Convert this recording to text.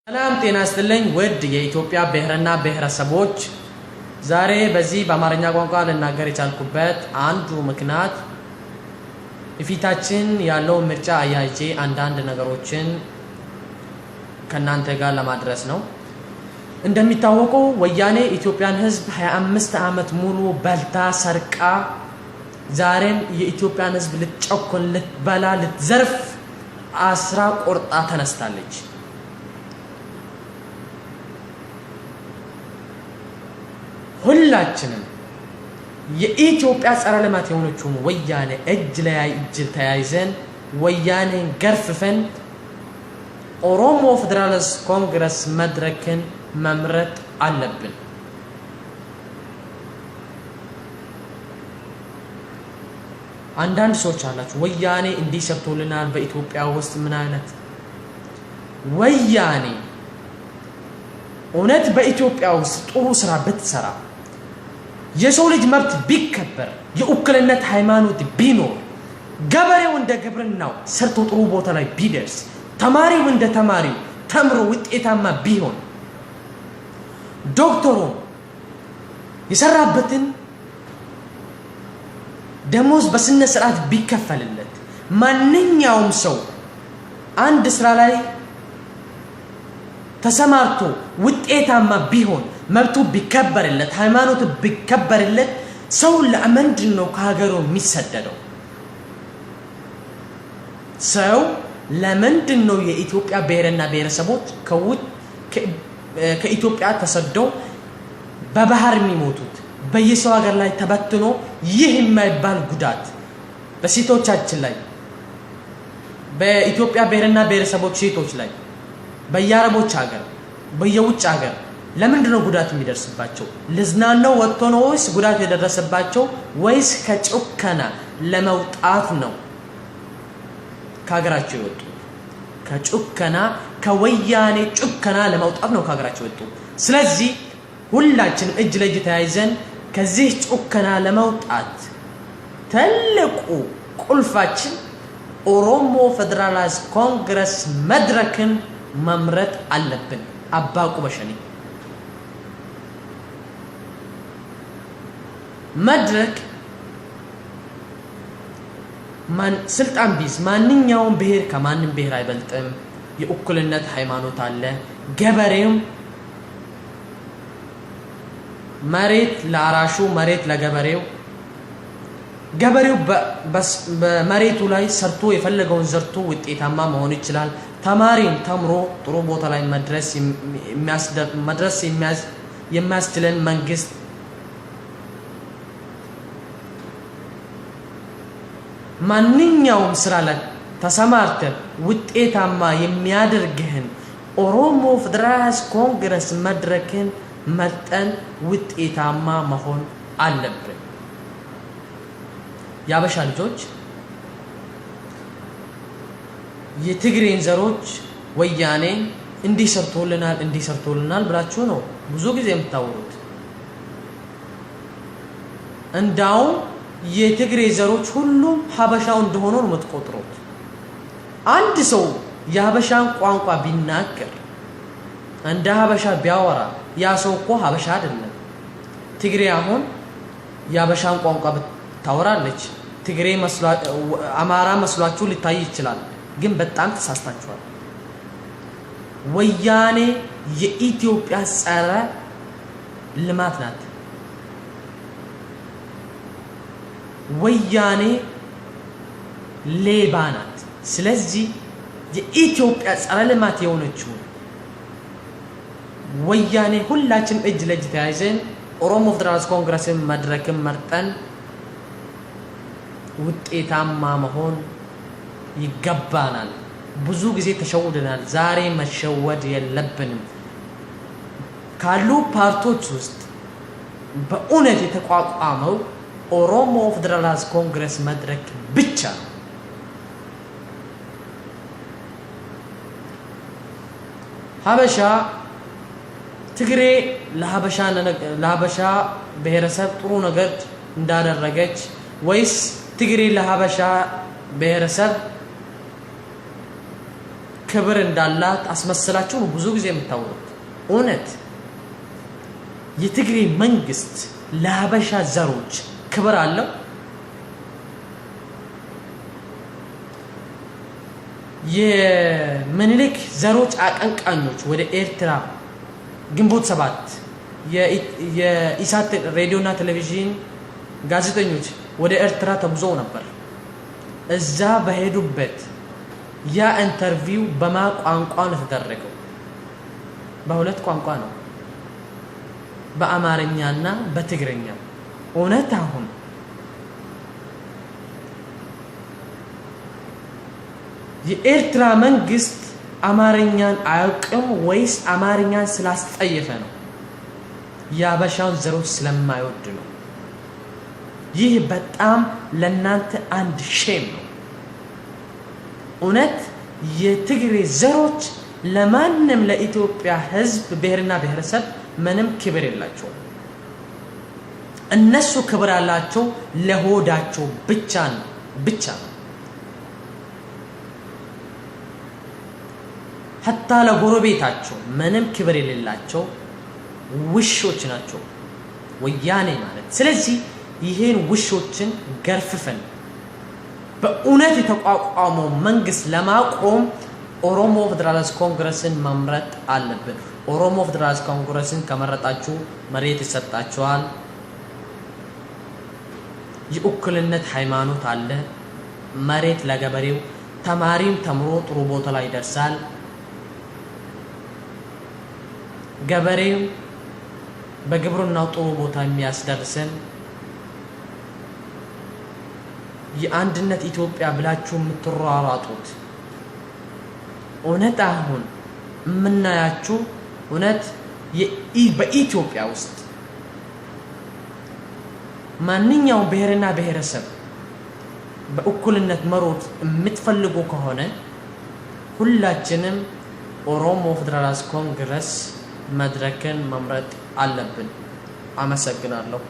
ሰላም ጤና ይስጥልኝ ውድ የኢትዮጵያ ብሔርና ብሔረሰቦች ዛሬ በዚህ በአማርኛ ቋንቋ ልናገር የቻልኩበት አንዱ ምክንያት እፊታችን ያለው ምርጫ አያይቼ አንዳንድ ነገሮችን ከናንተ ጋር ለማድረስ ነው። እንደሚታወቀው ወያኔ ኢትዮጵያን ህዝብ 25 ዓመት ሙሉ በልታ ሰርቃ ዛሬም የኢትዮጵያን ህዝብ ልትጨቆን ልትበላ ልትዘርፍ አስራ ቆርጣ ተነስታለች። ሁላችንም የኢትዮጵያ ጸረ ልማት የሆነችውን ወያኔ እጅ ላይ እጅ ተያይዘን ወያኔን ገርፍፈን ኦሮሞ ፌደራሊስት ኮንግረስ መድረክን መምረጥ አለብን። አንዳንድ ሰዎች አላችሁ ወያኔ እንዲሰርቶልናል በኢትዮጵያ ውስጥ ምን አይነት ወያኔ እውነት በኢትዮጵያ ውስጥ ጥሩ ስራ ብትሰራ የሰው ልጅ መብት ቢከበር የኡክልነት ሃይማኖት ቢኖር ገበሬው እንደ ግብርናው ሰርቶ ጥሩ ቦታ ላይ ቢደርስ ተማሪው እንደ ተማሪው ተምሮ ውጤታማ ቢሆን ዶክተሩ የሰራበትን ደሞዝ በስነ ስርዓት ቢከፈልለት ማንኛውም ሰው አንድ ስራ ላይ ተሰማርቶ ውጤታማ ቢሆን መብቱ ቢከበርለት ሃይማኖቱ ቢከበርለት ሰው ለምንድን ነው ከሀገሩ የሚሰደደው? ሰው ለምንድን ነው የኢትዮጵያ ብሔርና ብሔረሰቦች ከኢትዮጵያ ተሰደው በባህር የሚሞቱት በየሰው ሀገር ላይ ተበትኖ ይህ የማይባል ጉዳት በሴቶቻችን ላይ በኢትዮጵያ ብሔርና ብሔረሰቦች ሴቶች ላይ በየአረቦች ሀገር በየውጭ ሀገር ለምንድን ነው ጉዳት የሚደርስባቸው? ለዝናናው ወጥቶ ነው ወይስ ጉዳት የደረሰባቸው ወይስ ከጭከና ለመውጣት ነው ከሀገራቸው የወጡ? ከጭከና ከወያኔ ጭከና ለመውጣት ነው ከሀገራቸው የወጡ። ስለዚህ ሁላችንም እጅ ለእጅ ተያይዘን ከዚህ ጭከና ለመውጣት ትልቁ ቁልፋችን ኦሮሞ ፌደራሊስት ኮንግረስ መድረክን መምረጥ አለብን። አባቁ በሸኔ መድረክ ስልጣን ቢዝ ማንኛውም ብሔር ከማንም ብሔር አይበልጥም። የኡክልነት ሃይማኖት አለ። ገበሬው መሬት ለአራሹ መሬት ለገበሬው ገበሬው በመሬቱ ላይ ሰርቶ የፈለገውን ዘርቶ ውጤታማ መሆን ይችላል። ተማሪም ተምሮ ጥሩ ቦታ ላይ መድረስ የሚያስችለን መንግስት ማንኛውም ስራ ላይ ተሰማርተ ውጤታማ የሚያደርግህን ኦሮሞ ፌደራሊስት ኮንግረስ መድረክን መርጠን ውጤታማ መሆን አለብን። ያበሻ ልጆች የትግሬን ዘሮች ወያኔ እንዲሰርቶልናል ብላችሁ ነው ብዙ ጊዜ የምታወሩት። እንዳው የትግሬ ዘሮች ሁሉም ሀበሻው እንደሆኑ ነው የምትቆጥሩት። አንድ ሰው የሀበሻን ቋንቋ ቢናገር እንደ ሀበሻ ቢያወራ ያ ሰው እኮ ሀበሻ አይደለም። ትግሬ አሁን የሀበሻን ቋንቋ ታወራለች። ትግሬ አማራ መስሏችሁ ሊታይ ይችላል፣ ግን በጣም ተሳስታችኋል። ወያኔ የኢትዮጵያ ጸረ ልማት ናት። ወያኔ ሌባ ናት። ስለዚህ የኢትዮጵያ ጸረ ልማት የሆነችው ወያኔ ሁላችን እጅ ለእጅ ተያይዘን ኦሮሞ ፌደራሊስት ኮንግረስን መድረክን መርጠን ውጤታማ መሆን ይገባናል። ብዙ ጊዜ ተሸውደናል። ዛሬ መሸወድ የለብንም። ካሉ ፓርቲዎች ውስጥ በእውነት የተቋቋመው ኦሮሞ ፌደራሊስት ኮንግረስ መድረክ ብቻ ነው። ሀበሻ ትግሬ ለሀበሻ ብሔረሰብ ጥሩ ነገር እንዳደረገች ወይስ ትግሬ ለሀበሻ ብሔረሰብ ክብር እንዳላት አስመስላችሁ ብዙ ጊዜ የምታወሩት እውነት የትግሬ መንግስት ለሀበሻ ዘሮች ክብር አለው? የምኒልክ ዘሮች አቀንቃኞች ወደ ኤርትራ ግንቦት 7 የኢሳት ሬዲዮና ቴሌቪዥን ጋዜጠኞች ወደ ኤርትራ ተጉዘው ነበር። እዛ በሄዱበት ያ ኢንተርቪው በቋንቋ ነው ተደረገው። በሁለት ቋንቋ ነው፣ በአማርኛና በትግርኛ። እውነት አሁን የኤርትራ መንግስት አማርኛን አያውቅም ወይስ አማርኛን ስላስጠየፈ ነው? የሀበሻውን ዘሮች ስለማይወድ ነው? ይህ በጣም ለናንተ አንድ ሼም ነው። እውነት የትግሬ ዘሮች ለማንም ለኢትዮጵያ ህዝብ ብሔርና ብሔረሰብ ምንም ክብር የላቸውም። እነሱ ክብር ያላቸው ለሆዳቸው ብቻ ነው። ሐታ ለጎረቤታቸው ምንም ክብር የሌላቸው ውሾች ናቸው ወያኔ ማለት። ስለዚህ ይሄን ውሾችን ገርፍፈን በእውነት የተቋቋመው መንግስት ለማቆም ኦሮሞ ፌደራሊስት ኮንግረስን መምረጥ አለብን። ኦሮሞ ፌደራሊስት ኮንግረስን ከመረጣችሁ መሬት ይሰጣችኋል። የእኩልነት ሃይማኖት አለ። መሬት ለገበሬው፣ ተማሪም ተምሮ ጥሩ ቦታ ላይ ይደርሳል። ገበሬው በግብርናው ጥሩ ቦታ የሚያስደርሰን የአንድነት ኢትዮጵያ ብላችሁ የምትሯሯጡት እውነት አሁን የምናያችሁ እውነት በኢትዮጵያ ውስጥ ማንኛውም ብሔርና ብሔረሰብ በእኩልነት መሮጥ የምትፈልጉ ከሆነ ሁላችንም ኦሮሞ ፌደራሊስት ኮንግረስ መድረክን መምረጥ አለብን። አመሰግናለሁ።